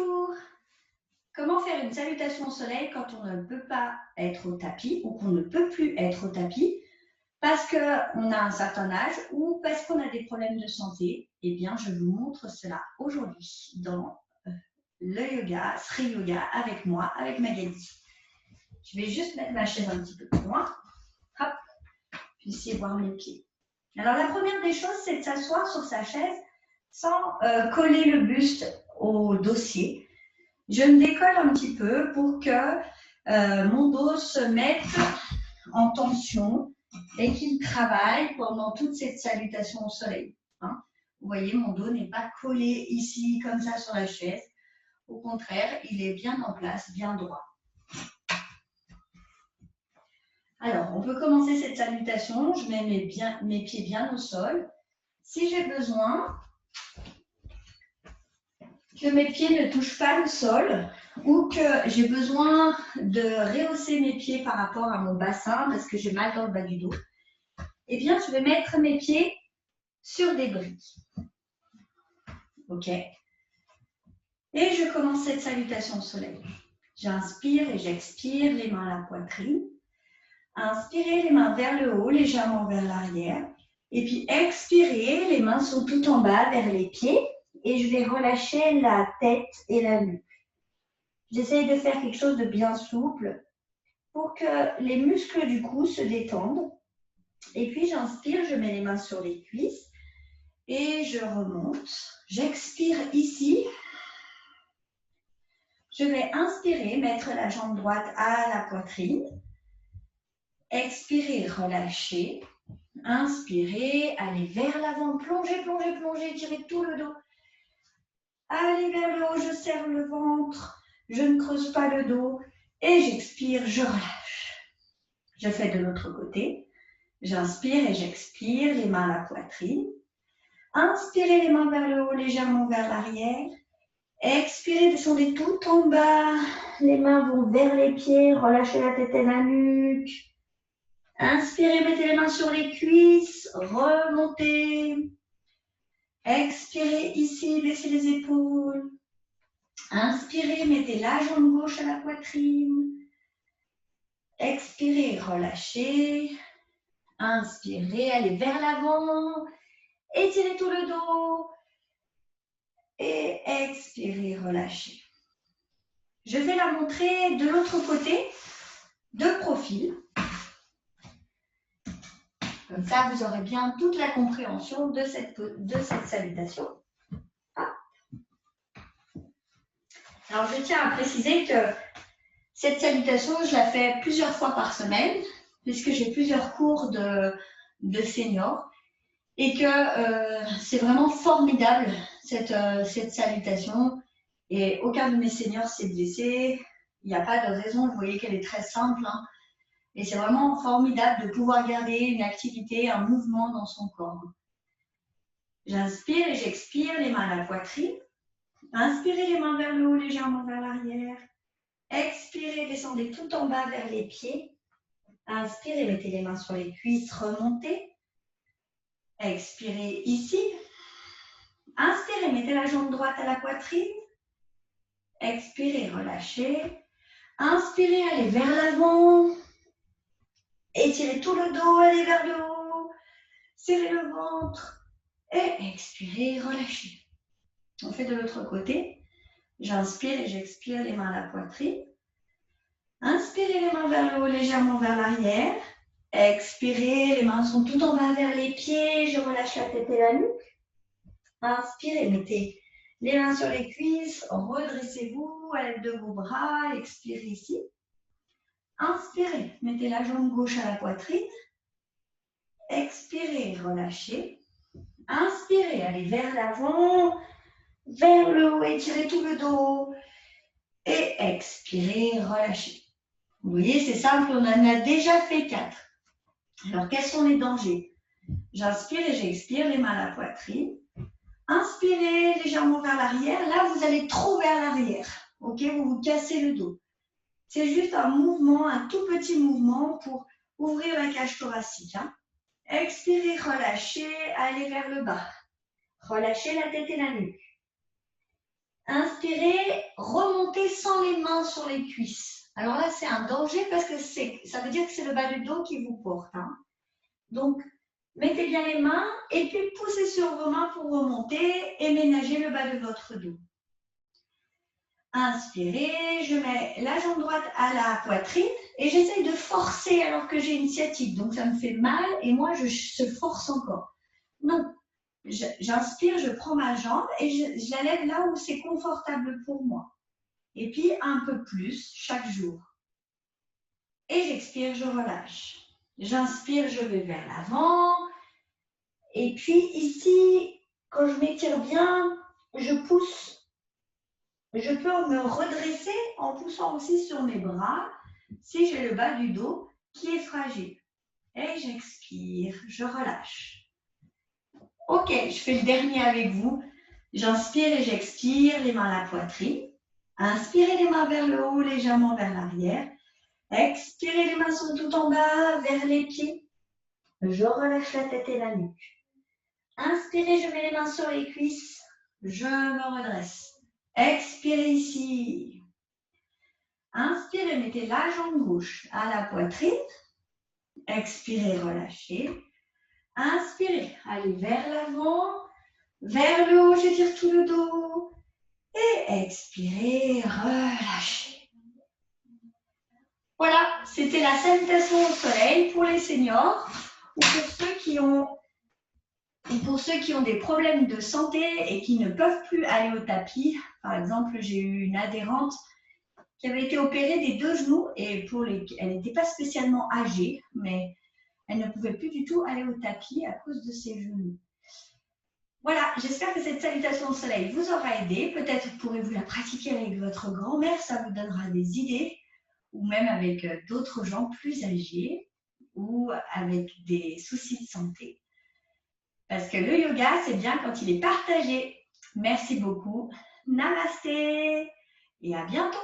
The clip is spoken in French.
Bonjour! Comment faire une salutation au soleil quand on ne peut pas être au tapis ou qu'on ne peut plus être au tapis parce qu'on a un certain âge ou parce qu'on a des problèmes de santé? Eh bien, je vous montre cela aujourd'hui dans le yoga, Sri Yoga avec moi, avec Magali. Je vais juste mettre ma chaise un petit peu plus loin. Hop, puissiez voir mes pieds. Alors, la première des choses, c'est de s'asseoir sur sa chaise sans coller le buste au dossier. Je me décolle un petit peu pour que mon dos se mette en tension et qu'il travaille pendant toute cette salutation au soleil. Hein. Vous voyez, mon dos n'est pas collé ici comme ça sur la chaise. Au contraire, il est bien en place, bien droit. Alors, on peut commencer cette salutation. Je mets mes pieds bien au sol. Si j'ai besoin que mes pieds ne touchent pas le sol ou que j'ai besoin de rehausser mes pieds par rapport à mon bassin parce que j'ai mal dans le bas du dos, eh bien, je vais mettre mes pieds sur des briques. OK. Et je commence cette salutation au soleil. J'inspire et j'expire, les mains à la poitrine. Inspirez, les mains vers le haut, légèrement vers l'arrière. Et puis expirez, les mains sont tout en bas vers les pieds. Et je vais relâcher la tête et la nuque. J'essaye de faire quelque chose de bien souple pour que les muscles du cou se détendent. Et puis j'inspire, je mets les mains sur les cuisses et je remonte. J'expire ici. Je vais inspirer, mettre la jambe droite à la poitrine. Expirer, relâcher. Inspirez, allez vers l'avant, plongez, plongez, plongez, tirez tout le dos. Allez vers le haut, je serre le ventre, je ne creuse pas le dos et j'expire, je relâche. Je fais de l'autre côté. J'inspire et j'expire, les mains à la poitrine. Inspirez les mains vers le haut, légèrement vers l'arrière. Expirez, descendez tout en bas. Les mains vont vers les pieds, relâchez la tête et la nuque. Inspirez, mettez les mains sur les cuisses, remontez. Expirez ici, baissez les épaules. Inspirez, mettez la jambe gauche à la poitrine. Expirez, relâchez. Inspirez, allez vers l'avant. Étirez tout le dos. Et expirez, relâchez. Je vais la montrer de l'autre côté, de profil. Comme ça, vous aurez bien toute la compréhension de cette salutation. Ah. Alors, je tiens à préciser que cette salutation, je la fais plusieurs fois par semaine, puisque j'ai plusieurs cours de seniors, et que c'est vraiment formidable, cette salutation. Et aucun de mes seniors s'est blessé. Il n'y a pas de raison, vous voyez qu'elle est très simple. Hein. Et c'est vraiment formidable de pouvoir garder une activité, un mouvement dans son corps. J'inspire et j'expire, les mains à la poitrine. Inspirez les mains vers le haut, légèrement vers l'arrière. Expirez, descendez tout en bas vers les pieds. Inspirez, mettez les mains sur les cuisses, remontez. Expirez ici. Inspirez, mettez la jambe droite à la poitrine. Expirez, relâchez. Inspirez, allez vers l'avant. Étirez tout le dos, allez vers le haut. Serrez le ventre. Et expirez, relâchez. On fait de l'autre côté. J'inspire et j'expire, les mains à la poitrine. Inspirez les mains vers le haut, légèrement vers l'arrière. Expirez, les mains sont tout en bas vers les pieds. Je relâche la tête et la nuque. Inspirez, mettez les mains sur les cuisses. Redressez-vous à l'aide de vos bras. Expirez ici. Inspirez, mettez la jambe gauche à la poitrine. Expirez, relâchez. Inspirez, allez vers l'avant, vers le haut, étirez tout le dos. Et expirez, relâchez. Vous voyez, c'est simple, on en a déjà fait 4. Alors, quels sont les dangers? J'inspire et j'expire, les mains à la poitrine. Inspirez légèrement vers l'arrière. Là, vous allez trop vers l'arrière. Ok, vous vous cassez le dos. C'est juste un mouvement, un tout petit mouvement pour ouvrir la cage thoracique. Hein. Expirez, relâchez, allez vers le bas. Relâchez la tête et la nuque. Inspirez, remonter sans les mains sur les cuisses. Alors là, c'est un danger parce que ça veut dire que c'est le bas du dos qui vous porte. Hein. Donc, mettez bien les mains et puis poussez sur vos mains pour remonter et ménager le bas de votre dos. Inspirez, je mets la jambe droite à la poitrine et j'essaye de forcer alors que j'ai une sciatique. Donc, ça me fait mal et moi, je force encore. Non, j'inspire, je prends ma jambe et je la lève là où c'est confortable pour moi. Et puis, un peu plus chaque jour. Et j'expire, je relâche. J'inspire, je vais vers l'avant. Et puis ici, quand je m'étire bien, je pousse. Je peux me redresser en poussant aussi sur mes bras si j'ai le bas du dos qui est fragile. Et j'expire, je relâche. Ok, je fais le dernier avec vous. J'inspire et j'expire, les mains à la poitrine. Inspirez les mains vers le haut, légèrement vers l'arrière. Expirez, les mains sont tout en bas, vers les pieds. Je relâche la tête et la nuque. Inspirez, je mets les mains sur les cuisses. Je me redresse. Expirez ici. Inspirez, mettez la jambe gauche à la poitrine. Expirez, relâchez. Inspirez, allez vers l'avant, vers le haut, j'étire tout le dos. Et expirez, relâchez. Voilà, c'était la salutation au soleil pour les seniors ou pour ceux qui ont des problèmes de santé et qui ne peuvent plus aller au tapis. Par exemple, j'ai eu une adhérente qui avait été opérée des 2 genoux et elle n'était pas spécialement âgée, mais elle ne pouvait plus du tout aller au tapis à cause de ses genoux. Voilà, j'espère que cette salutation au soleil vous aura aidé. Peut-être pourrez-vous la pratiquer avec votre grand-mère, ça vous donnera des idées, ou même avec d'autres gens plus âgés ou avec des soucis de santé. Parce que le yoga, c'est bien quand il est partagé. Merci beaucoup. Namasté et à bientôt.